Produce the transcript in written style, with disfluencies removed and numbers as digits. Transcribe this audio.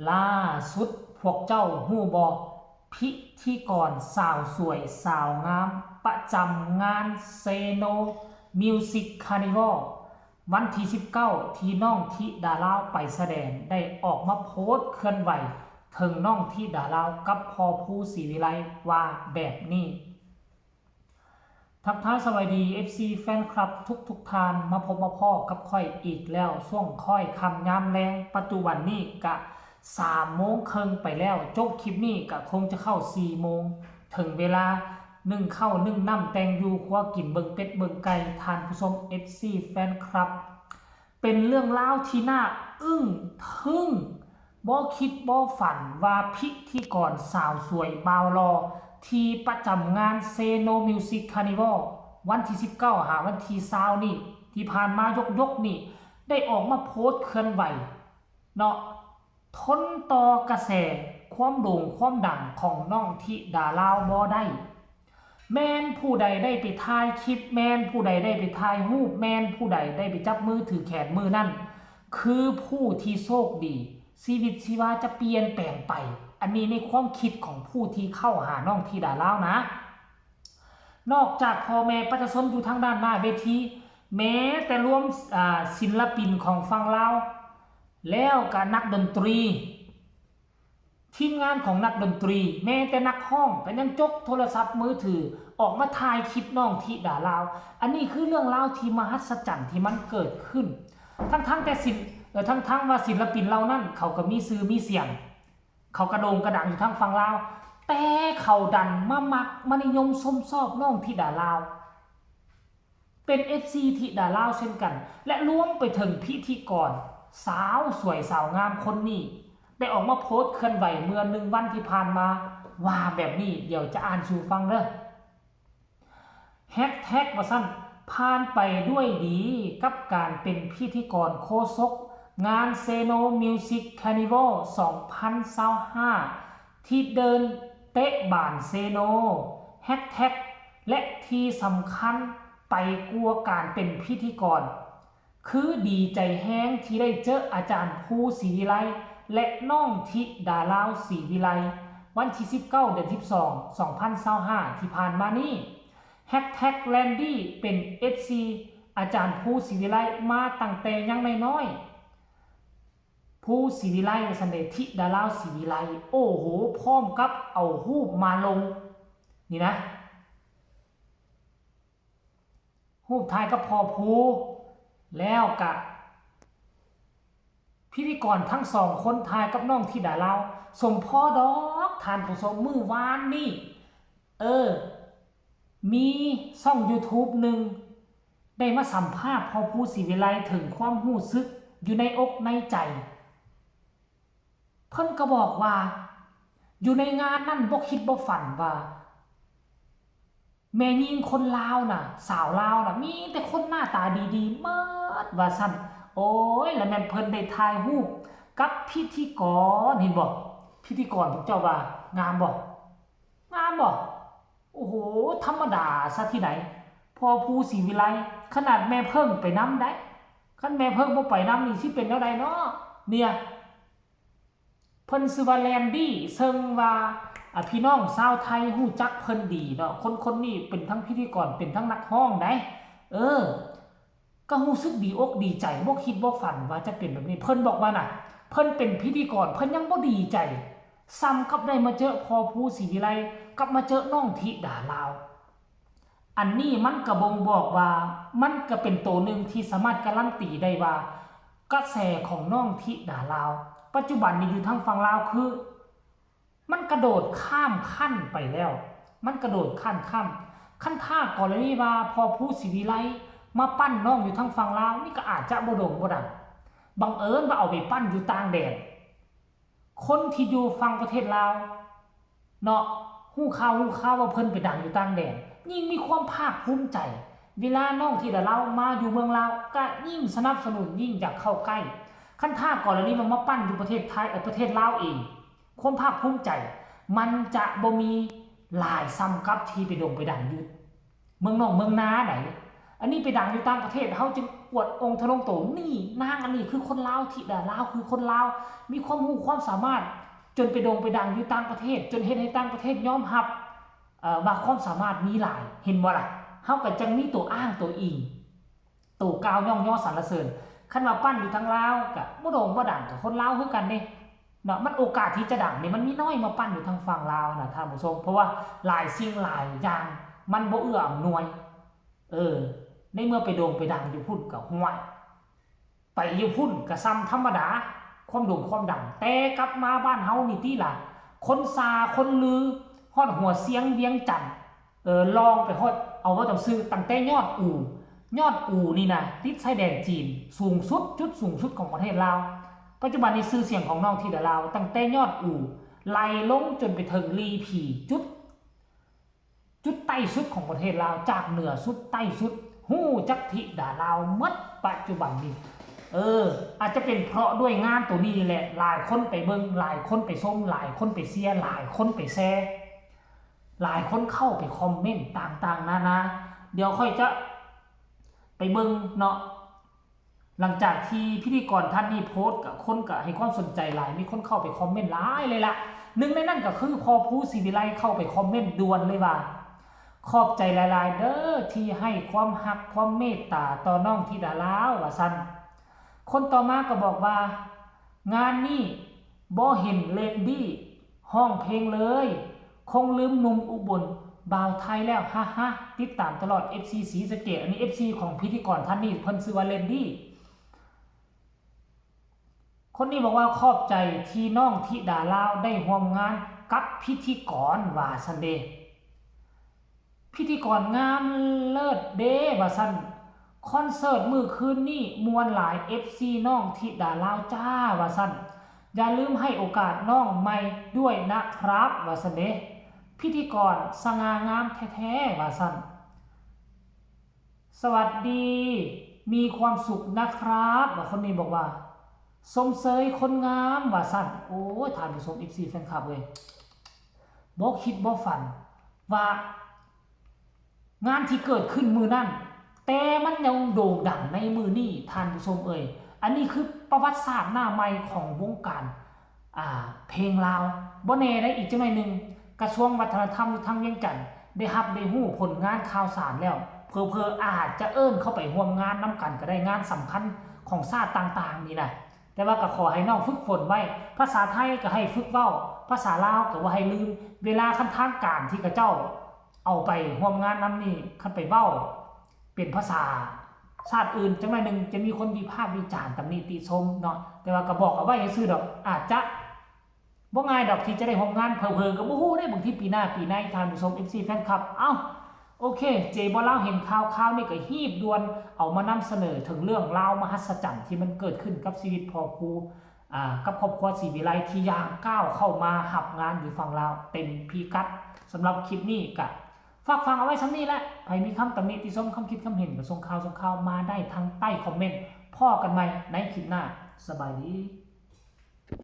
ล่าสุดพวกเจ้าฮู้บ่พิธีกรสาวสวยสาวงามประจำงานเซโนมิวสิกคาร์นิวัลวันที่19ที่น้องธิดาลาวไปแสดงได้ออกมาโพสต์เคลื่อนไหวถึงน้องธิดาลาวกับพ่อผู้ศรีวิไลว่าแบบนี้ทักทายสวัสดี FC แฟนคลับทุกท่านมาพบมาพ่อกับค่อยอีกแล้วช่วงค่อยคำยามแรงปัจจุบันนี้กะ3:30ไปแล้วจบคลิปนี้กะคงจะเข้า4 โมงถึงเวลานึ่งข้าวนึ่งน้ำแตงยูครัวกินเบิงเป็ดเบิงไก่ทานผู้ชม FC แฟนคลับเป็นเรื่องราวที่น่าอึ้งทึ่งบ่คิดบ่ฝันว่าพิธีกรสาวสวยบาวรอที่ประจำงานเซโนมิวสิกคาร์นิวัลวันที่19หาวันที่20นี่ที่ผ่านมายกนี่ได้ออกมาโพสต์เคลื่อนไหวเนาะทนต่อกระแสความโด่งความดังของน้องธิดาลาวบ่ได้แม่นผู้ใดได้ไปถ่ายคลิปแม่นผู้ใดได้ไปถ่ายรูปแม่นผู้ใดได้ไปจับมือถือแขนมือนั่นคือผู้ที่โชคดีชีวิตชีวาจะเปลี่ยนแปลงไปอันนี้ในความคิดของผู้ที่เข้าหาน้องธิดาลาวนะนอกจากพ่อแม่ประชาชนอยู่ทางด้านหน้าเวทีแม้แต่รวมศิลปินของฝั่งลาวแล้วก็นักดนตรีทีมงานของนักดนตรีแม้แต่นักห้องก็ยังจกโทรศัพท์มือถือออกมาถ่ายคลิปน้องธิดาลาวอันนี้คือเรื่องราวที่มหัศจรรย์ที่มันเกิดขึ้นทั้งว่าศิลปินเรานั่นเขาก็มีชื่อมีเสียงเขากระโดงกระดังอยู่ทางฝั่งลาวแต่เขาดันมานิยมชมชอบน้องธิดาลาวเป็น FC ธิดาลาวเช่นกันและรวมไปถึงพิธีกรสาวสวยสาวงามคนนี้ได้ออกมาโพสต์เคลื่อนไหวเมื่อ1 วันที่ผ่านมาว่าแบบนี้เดี๋ยวจะอ่านสู่ฟังเด้อแฮชแท็กว่าสั้นผ่านไปด้วยดีกับการเป็นพิธีกรโฆษกงานเซโนมิวสิกคาร์นิวัล2025ที่เดินเตะบ่านเซโนแฮชแท็กและที่สำคัญไปกลัวการเป็นพิธีกรคือดีใจแห้งที่ได้เจออาจารย์ภูศรีวิไลและน้องธิดาลาวศรีวิไลวันที่19 เดือน 12 2025ที่ผ่านมานี้แฮชแท็กแลนดี้เป็น FC อาจารย์ภูศรีวิไลมาตั้งแต่ยังน้อยภูศรีวิไลสันเดธิดาลาวศรีวิไลโอ้โหพร้อมกับเอารูปมาลงนี่นะรูปถ่ายกับพ่อภูแล้วกับพิธีกรทั้ง2 คนถ่ายกับน้องธิดาลาวสมพ่อดอกทานผู้ชมมือวานนี่มีช่อง YouTube หนึ่งได้มาสัมภาษณ์พ่อภูศรีวิไลถึงความรู้สึกอยู่ในอกในใจเพิ่นก็บอกว่าอยู่ในงานนั่นบ่คิดบ่ฝันว่าแม่ยิงคนลาวน่ะสาวลาวน่ะมีแต่คนหน้าตาดีๆเมิดว่าซั่นโอ้ยแล้วแม่นเพิ่นได้ถ่ายรูปกับพิธีกรเห็นบ่พิธีกรพวกเจ้าว่างามบ่โอ้โหธรรมดาซะที่ไหนพอภูศรีวิไลขนาดแม่เพิ่งไปนำได้คันแม่เพิ่งบ่ไปนำนี่สิเป็นแนวใดเนาะเนี่ยเพิ่นชื่อว่าแลนดี้ซึ่งว่าพี่น้องชาวไทยฮู้จักเพิ่นดีเนาะคนนี้เป็นทั้งพิธีกรเป็นทั้งนักร้องได้ก็รู้สึกดีอกดีใจบ่คิดบ่ฝันว่าจะเป็นแบบนี้เพิ่นบอกว่าน่ะเพิ่นเป็นพิธีกรเพิ่นยังบ่ดีใจซ้ำกับได้มาเจอพ่อภูศรีวิไลกับมาเจอน้องธิดาลาวอันนี้มันก็บ่งบอกว่ามันก็เป็นตัวหนึ่งที่สามารถการันตีได้ว่ากระแสของน้องธิดาลาวปัจจุบันนี้อยู่ทางฝั่งลาวคือมันกระโดดข้ามขั้นไปแล้วมันกระโดดขั้นท่ากรณีว่าพอภูศรีวิไลมาปั้นน้องอยู่ทางฝั่งลาวนี่ก็อาจจะบ่โด่งบ่ดังบังเอิญว่าเอาไปปั้นอยู่ต่างแดนคนที่อยู่ฝั่งประเทศลาวเนาะฮู้ข่าวว่าเพิ่นไปดังอยู่ต่างแดนยิ่งมีความภาคภูมิใจเวลาน้องธิดาลาวมาอยู่เมืองลาวก็ยิ่งสนับสนุนยิ่งอยากเข้าใกล้ขั้นท่ากรณีมันมาปั้นอยู่ประเทศไทยประเทศลาวเองความภาคภูมิใจมันจะบ่มีหลายซ้ำกับที่ไปโด่งไปดังอยู่เมืองนอกเมืองนาไหนอันนี้ไปดังอยู่ต่างประเทศเขาจึง อวดองค์ทะนงโตนี่นางอันนี้คือคนลาวธิดาลาวคือคนลาวมีความรู้ความสามารถจนไปโด่งไปดังอยู่ต่างประเทศจนเฮ็ดให้ต่างประเทศยอมรับว่าความสามารถมีหลายเห็นบ่ล่ะเฮาก็จังมีตัวอ้างตัวอิงตัวกาวย่องย่อสรรเสริญคันว่าปั้นอยู่ทางลาวก็บ่โด่งบ่ดังกับคนลาวคือกันเด้เนาะมันโอกาสที่จะดังนี่มันมีน้อยมาปั้นอยู่ทางฝั่งลาวนะท่านผู้ชมเพราะว่าหลายสิ่งหลายอย่างมันบ่เอื้ออำนวยในเมื่อไปโด่งไปดังอยู่พุ่นก็ห่วยไปอยู่พุ่นก็ซ้ำธรรมดาความโด่งความดังแต่กลับมาบ้านเฮานี่ติล่ะคนซาคนลือฮอดหัวเสียงเวียงจันทน์ลองไปฮอดเอาว่าต้องซื้อตั้งแต่ยอดอู่นี่นะติดชายแดนจีนสูงสุดจุดสูงสุดของประเทศลาวปัจจุบันนี้ชื่อเสียงของน้องธิดาลาวตั้งแต่ยอดอู่ไล่ลงจนไปถึงลีผีจุดใต้สุดของประเทศลาวจากเหนือสุดใต้สุดฮู้จักธิดาลาวหมดปัจจุบันนี้อาจจะเป็นเพราะด้วยงานตัวนี้แหละหลายคนไปเบิ่งหลายคนไปชมหลายคนไปเชียร์หลายคนไปแชร์หลายคนเข้าไปคอมเมนต์ต่างๆนานาเดี๋ยวค่อยจะไปเบิ่งเนาะหลังจากที่พิธีกรท่านนี้โพสต์กับคนก็ให้ความสนใจหลายมีคนเข้าไปคอมเมนต์หลายเลยล่ะหนึ่งในนั้นก็คือพอผู้ศิวิไลเข้าไปคอมเมนต์ด่วนเลยว่าขอบใจหลายๆเด้อที่ให้ความฮักความเมตตาต่อน้องธิดาลาวว่าซั่นคนต่อมาก็บอกว่างานนี้บ่เห็นเลนดี้ห้องเพลงเลยคงลืมหนุ่มอุบลบ่าวไทยแล้วฮ่าติดตามตลอด FC ศรีสะเกษอันนี้ FC ของพิธีกรท่านนี้เพิ่นชื่อว่าเลนดี้คนนี้บอกว่าขอบใจที่น้องธิดาลาวได้ร่วมงานกับพิธีกรว่าซั่นเด้พิธีกรงามเลิศเด้ว่าซั่นคอนเสิร์ตมื้อคืนนี้มวลหลาย FC น้องธิดาลาวจ้าว่าซั่นอย่าลืมให้โอกาสน้องใหม่ด้วยนะครับว่าซั่นเด้พิธีกรสง่างามแท้ๆว่าซั่นสวัสดีมีความสุขนะครับว่าคนนี้บอกว่าสมเสยคนงามว่าซั่นโอ้ยท่านผู้ชม FC แฟนคลับเว้ยบ่คิดบ่ฝันว่างานที่เกิดขึ้นมือนั่นแต่มันยังโด่งดังในมือนี้ท่านผู้ชมเอ่ยอันนี้คือประวัติศาสตร์หน้าใหม่ของวงการเพลงลาวบ่แน่ได้อีกจังหน่อยนึงกระทรวงวัฒนธรรมอยู่ทางเวียงจันทน์ได้รับได้ฮู้ผลงานข่าวสารแล้วเผลอๆอาจจะเอิ้นเข้าไปร่วมงานนำกันก็ได้งานสำคัญของชาติต่างๆนี่นะแต่ว่าก็ขอให้น้องฝึกฝนไว้ภาษาไทยก็ให้ฝึกเว้าภาษาลาวก็บ่ให้ลืมเวลาคันทางการที่เขาเจ้าเอาไปร่วมงานนำนี่คันไปเว้าเป็นภาษาชาติอื่นจังหน่อยนึงจะมีคนวิพากษ์วิจารณ์ตำหนิติชมเนาะแต่ว่าก็บอกเอาไว้ซื่อดอกอาจจะบ่ง่ายดอกที่จะได้ร่วมงานเผลอๆก็บ่ฮู้ได้บางทีปีหน้าปีในท่านผู้ชม FC แฟนคลับโอเคเจบ่เล่าเห็นข่าวนี่ก็ฮีบด่วนเอามานำเสนอถึงเรื่องราวมหัศจรรย์ที่มันเกิดขึ้นกับชีวิตพ่อครูกับครอบครัวศรีวิไลที่ย่างก้าวเข้ามารับงานอยู่ฝั่งลาวเต็มพิกัดสำหรับคลิปนี้ก็ฝากฟังเอาไว้ซ้ำนี้แหละใครมีคำตำหนิติชมคำคิดคำเห็นก็ส่งข่าวมาได้ทางใต้คอมเมนต์พ่อกันใหม่ในคลิปหน้าสบายดี